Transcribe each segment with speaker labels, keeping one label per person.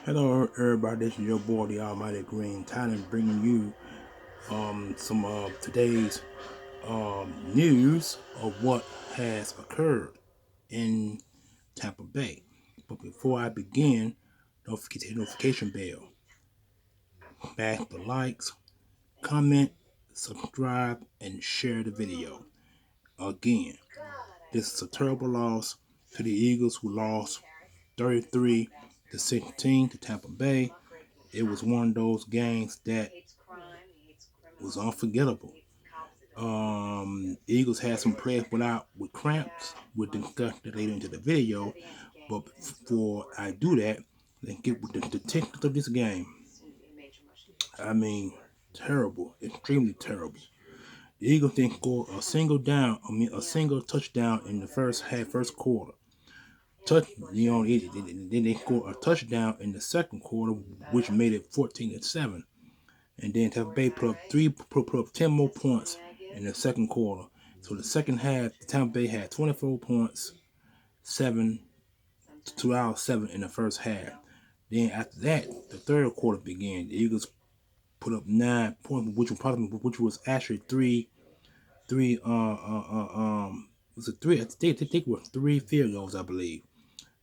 Speaker 1: Hello everybody, this is your boy the Almighty Green Talent bringing you some of today's news of what has occurred in Tampa Bay. But before I begin, don't forget to hit the notification bell, bash the likes, comment, subscribe, and share the video. Again, this is a terrible loss to the Eagles, who lost 33-16 to Tampa Bay. It was one of those games that was unforgettable. Eagles had some players went out with cramps. We'll discuss that later into the video. But before I do that, let's get with the techniques of this game. I mean, terrible, extremely terrible. The Eagles didn't score a single touchdown in the first quarter. Then they scored a touchdown in the second quarter, which made it 14-7. And then Tampa Bay put up 10 more points in the second quarter. So the second half, Tampa Bay had 24 points, 7 in the first half. Then after that, the third quarter began. The Eagles put up 9 points, which was actually I think were 3 field goals, I believe.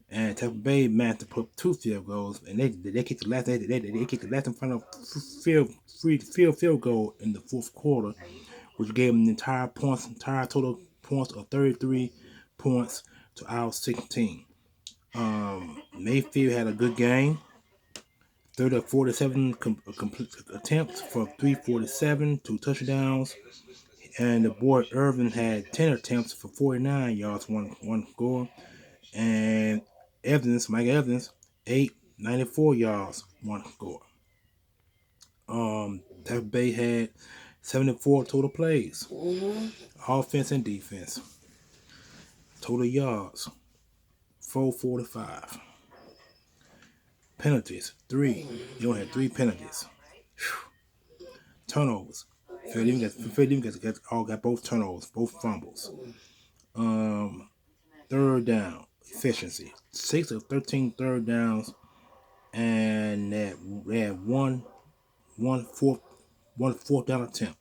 Speaker 1: And Tampa Bay managed to put up 2 field goals, and they kicked the last and final field goal in the fourth quarter, which gave them the entire total points of 33 points to our 16. Mayfield had a good game. 30 of 47 complete attempts for 347, 2 touchdowns. And the boy Irvin had 10 attempts for 49 yards, one score. And Mike Evans, 94 yards, 1 score. Tampa Bay had 74 total plays, offense and defense. Total yards, 445. Penalties, 3. You only had 3 penalties. Whew. Turnovers. Philadelphia got both turnovers, both fumbles. Third down efficiency, 6 of 13 third downs, and they had one fourth down attempt.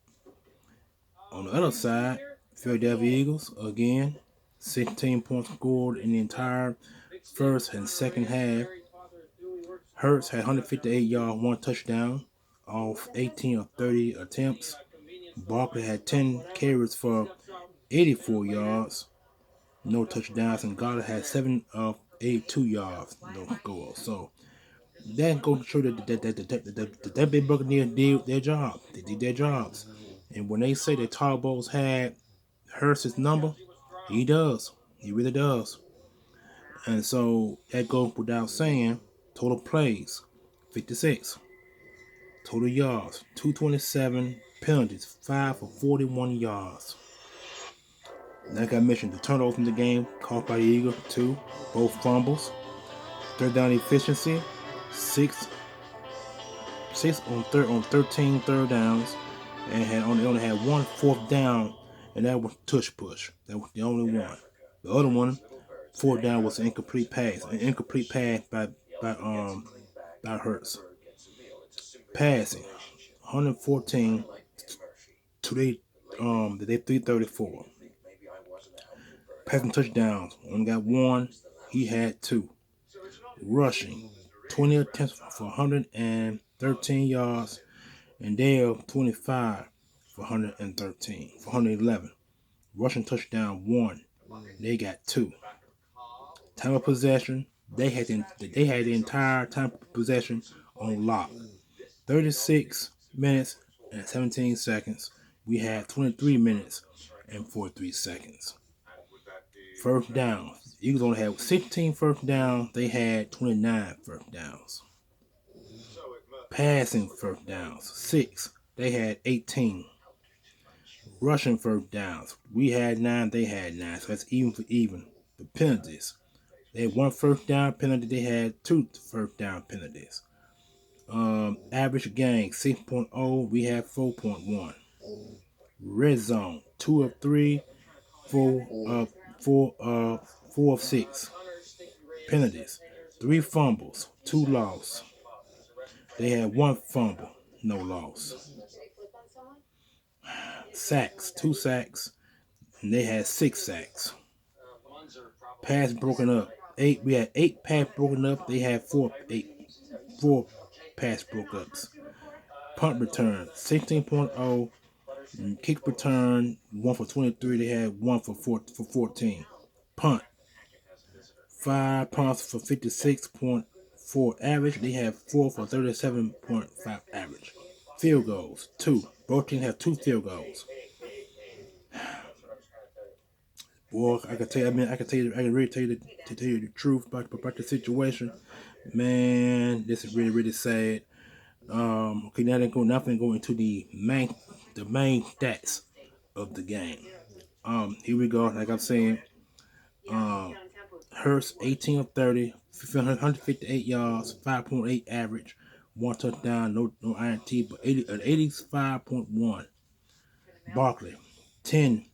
Speaker 1: On the other side, Philadelphia Eagles again, 16 points scored in the entire first and second half. Hurts had 158 yards, 1 touchdown off 18 of 30 attempts. Barkley had 10 carries for 84 yards, no touchdowns, and Goddard had 7 of 82 yards, no goals. So that goes to show that Big Buccaneers did their job. They did their jobs. And when they say that Todd Bowles had Hurst's number, he does. He really does. And so that goes without saying. Total plays, 56. Total yards, 227. Penalties, 5 for 41 yards. Like I mentioned, the turnovers in the game caught by the Eagles, 2. Both fumbles. Third down efficiency, 6 on 13 third downs, and only had 1 fourth down, and that was tush push. That was the only one. The other one, fourth down, was an incomplete pass. An incomplete pass by Hurts. Passing, 114 to they 334. Passing touchdowns, only got 1. He had 2. Rushing, 20 attempts for 113 yards, and Dale 25 for 111. Rushing touchdown 1. They got 2. Time of possession, they had the entire time of possession on lock. 36 minutes and 17 seconds. We had 23 minutes and 43 seconds. First down. Eagles only had 16 first downs. They had 29 first downs. Passing first downs, 6. They had 18. Rushing first downs, we had 9. They had 9. So that's even for even. The penalties, they had 1 first down penalty. They had 2 first down penalties. Average gain, 6.0. We had 4.1. Red zone, 2 of 3. 4 of 6. Penalties, 3 fumbles, 2 loss. They had 1 fumble, no loss. Sacks, 2 sacks, and they had 6 sacks. Pass broken up. We had 8 pass broken up. They had 4 pass broke ups. Punt return 16.0. Kick return 1 for 23. They had 1 for 14. Punt 5 punts for 56.4 average. They have 4 for 37.5 average. Field goals 2. Both teams have 2 field goals. Boy, I can really tell you the truth about the situation. Man, this is really sad. Okay, now they're going go into the main stats of the game. Here we go. Like I'm saying, Hurts 18 of 30, 158 yards, 5.8 average, 1 touchdown, no INT, but 85.1. Barkley 10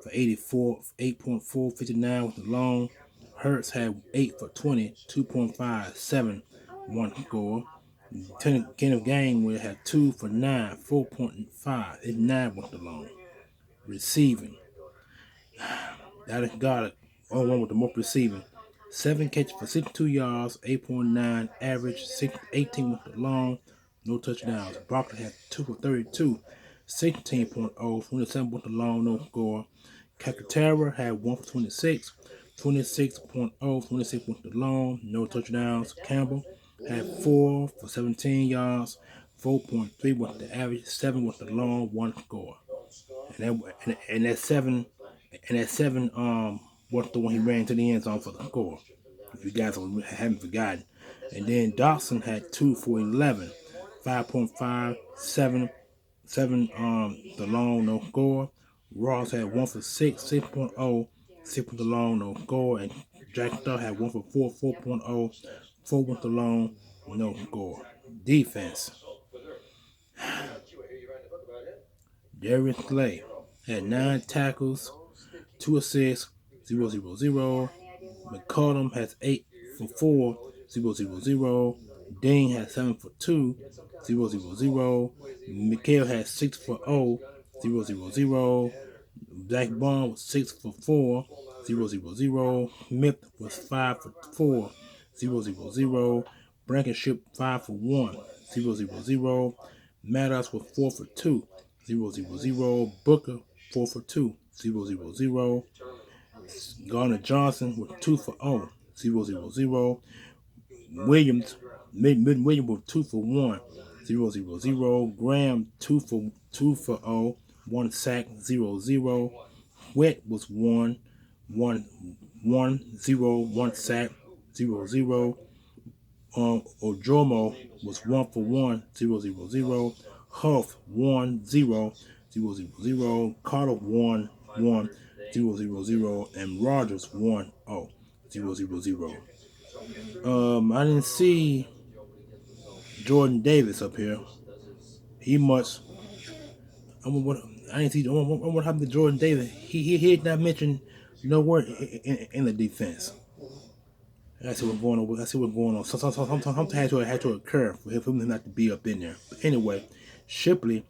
Speaker 1: for 84, 8.4, 59 with the long. Hurts had 8 for 20, 2.5, 7, 1 score. Kenneth Gainwell had 2 for 9, 4.5, 9 with the long. Receiving. That is God, only one with the most receiving. 7 catches for 62 yards, 8.9 average, 18 with the long, no touchdowns. Barkley had 2 for 32, 16.0, 27 with the long, no score. Calcaterra had 1 for 26, 26.0, 26 with the long, no touchdowns. Campbell had 4 for 17 yards, 4.3 with the average, 7 with the long, 1 score. And that 7 was the one he ran to the end zone for the score. If you guys haven't forgotten. And then Dawson had 2 for 11, 5.5, 7, the long, no score. Ross had 1 for 6, 6.0, 6 with the long, no score. And Jack Starr had 1 for 4, 4.0, 4 with the long, no score. Defense. Darius Slay had 9 tackles, 2 assists, 0-0-0. McCollum has 8 for 4, 0-0-0. Dean has 7 for 2, 0-0-0. Mikhail has 6 for 0, 0-0-0. Zach Bond was 6 for 4, 0-0-0. Smith was 5 for 4, 0-0-0. Blankenship 5 for 1, 0-0-0. Maddox was 4 for 2, 0-0-0. Booker 4 for 2, 0-0-0. Garner Johnson with 2 for 0, 0-0-0. Williams with 2 for 1, 0-0-0. Graham 2 for 0, 1 sack, 0-0. Wet was 1, 0, 1 sack, 0-0. Ojomo was 1 for 1, 0-0-0. Huff 1, 0, 0-0-0. Carter 1, 0-0-0. And Rogers 1, 0-0-0. I didn't see Jordan Davis up here. He must. I didn't see. What happened to Jordan Davis? He did not mention nowhere in the defense. I see what's going on. Sometimes had to occur for him not to be up in there. But anyway, Shipley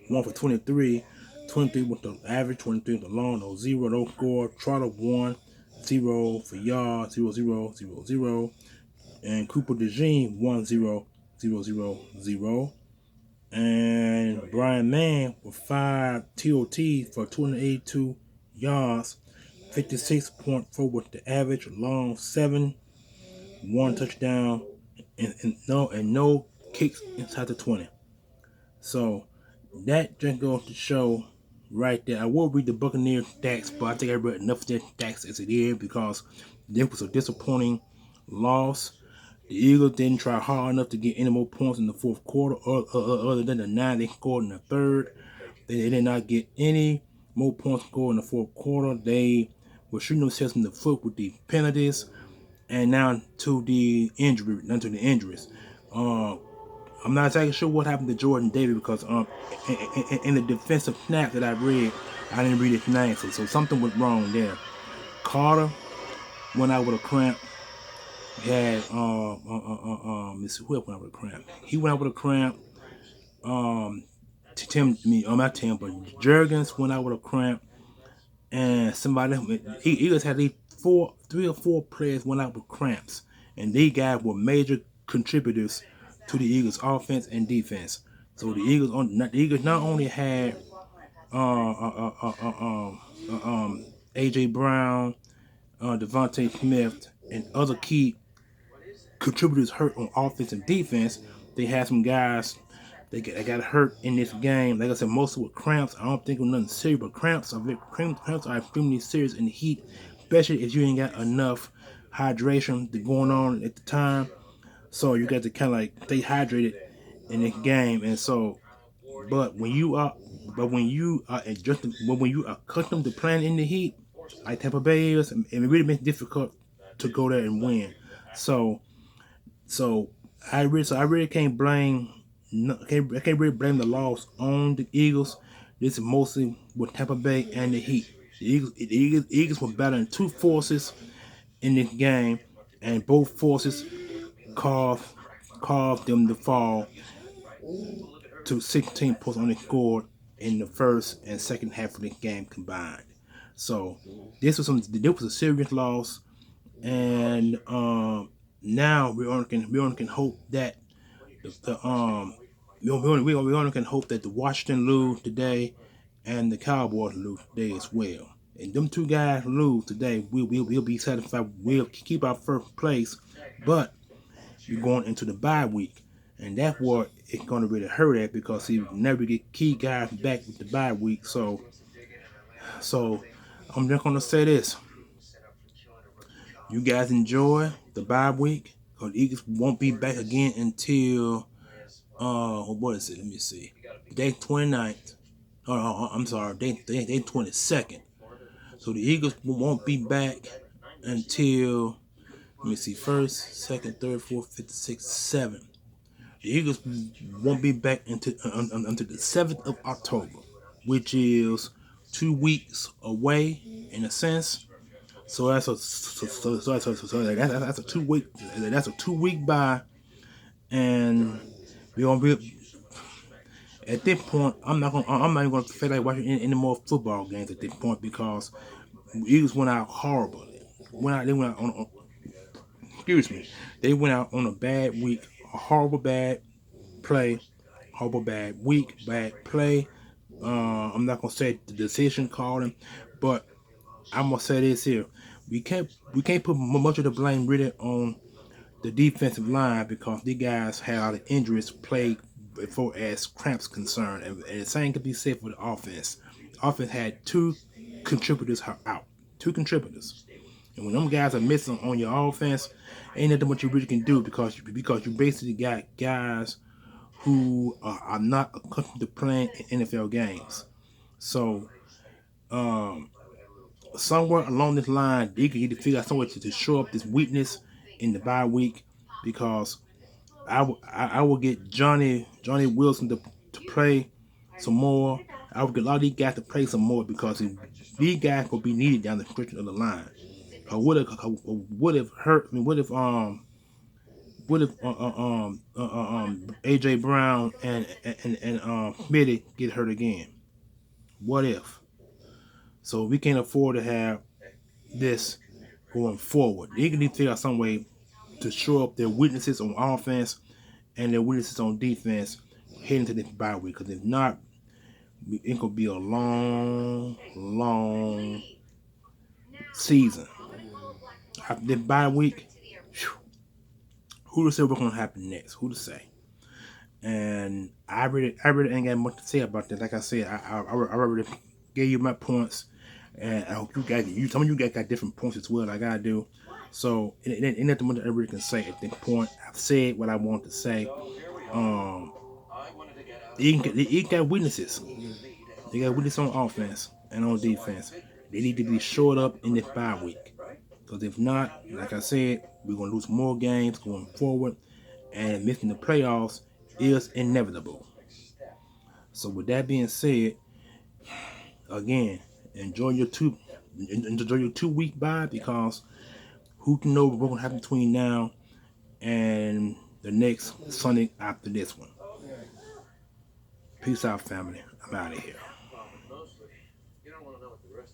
Speaker 1: 1 for 23, 23 with the average, 23 with the long, no 0, no score. Trotter 1, 0 for yards, 0-0-0-0. And Cooper DeJean 1-0-0-0. And Brian Mann with 5 TOT for 282 yards, 56.4 with the average, long 7, 1 touchdown, and no kicks inside the 20. So that just goes to show right there. I will read the Buccaneers stats, but I think I read enough of their stats as it is because this was a disappointing loss. The Eagles didn't try hard enough to get any more points in the fourth quarter, other than the 9 they scored in the third. They did not get any more points scored in the fourth quarter. They were shooting themselves in the foot with the penalties, and now to the injuries. I'm not exactly sure what happened to Jordan Davis because in the defensive snap that I read, I didn't read his name, so something went wrong there. Carter went out with a cramp. He had let's see, who else went out with a cramp? He went out with a cramp. Um, not Tim, but Jurgens went out with a cramp, and somebody Eagles had these three or four players went out with cramps, and these guys were major contributors to the Eagles' offense and defense. So the Eagles not only had uh, uh, uh, uh, um, AJ Brown, Devontae Smith, and other key contributors hurt on offense and defense. They had some guys that got hurt in this game. Like I said, mostly with cramps. I don't think it was nothing serious, but cramps are extremely serious in the heat, especially if you ain't got enough hydration going on at the time. So you got to kind of like stay hydrated in this game. And so, but when you are, when you are accustomed to playing in the heat, like Tampa Bay is, it really makes it difficult to go there and win. So so I really can't blame I can't really blame the loss on the Eagles. This is mostly with Tampa Bay and the Heat. The Eagles were battling two forces in this game, and both forces caused caused them to fall to 16 points on the score in the first and second half of the game combined. So this was a serious loss, and now we only can hope that the we only can hope that the Washington lose today and the Cowboys lose today as well. And them two guys lose today, we'll be satisfied. We'll keep our first place, but you're going into the bye week, and that's what it's going to really hurt at because you never get key guys back with the bye week. So I'm just gonna say this: you guys enjoy the bye week, because the Eagles won't be back again until what is it? Let me see. Day 29th. I'm sorry. Day 22nd. So the Eagles won't be back until, let me see, first, second, third, fourth, fifth, sixth, seventh. The Eagles won't be back until the 7th of October, which is 2 weeks away in a sense. So that's a 2 week that's a 2 week bye, and we're gonna be at this point. I'm not even gonna feel like watching any more football games at this point because the Eagles went out horrible. They went out on excuse me. They went out on a bad week, a horrible bad play, horrible bad week, bad play. I'm not gonna say the decision calling, but I'm gonna say this here: we can't put much of the blame really on the defensive line because these guys had a lot of injuries played before as cramps concerned, and the same could be said for the offense. The offense had two contributors out, two contributors, and when them guys are missing on your offense, ain't nothing what you really can do because you basically got guys who are not accustomed to playing in NFL games. So somewhere along this line, they could need to figure out some way to show up this weakness in the bye week because I will get Johnny Wilson to play some more. I would get a lot of these guys to play some more because these guys will be needed down the stretch of the line. Would have hurt. I mean, what if AJ Brown and Smitty get hurt again? What if? So we can't afford to have this going forward. They need to figure out some way to show up their weaknesses on offense and their weaknesses on defense heading to this bye week. Because if not, it could be a long season. After this bye week, who to say what's gonna happen next? Who to say? And I really ain't got much to say about this. Like I said, I already gave you my points, and I hope some of you guys got different points as well, like I do. So it ain't nothing much I really can say at this point. I've said what I want to say. Um, they got weaknesses. They got weaknesses on offense and on defense. They need to be shored up in this bye week. Because if not, like I said, we're gonna lose more games going forward, and missing the playoffs is inevitable. So with that being said, again, enjoy your 2 week bye because Who can know what's going to happen between now and the next Sunday after this one? Peace out, family. I'm out of here.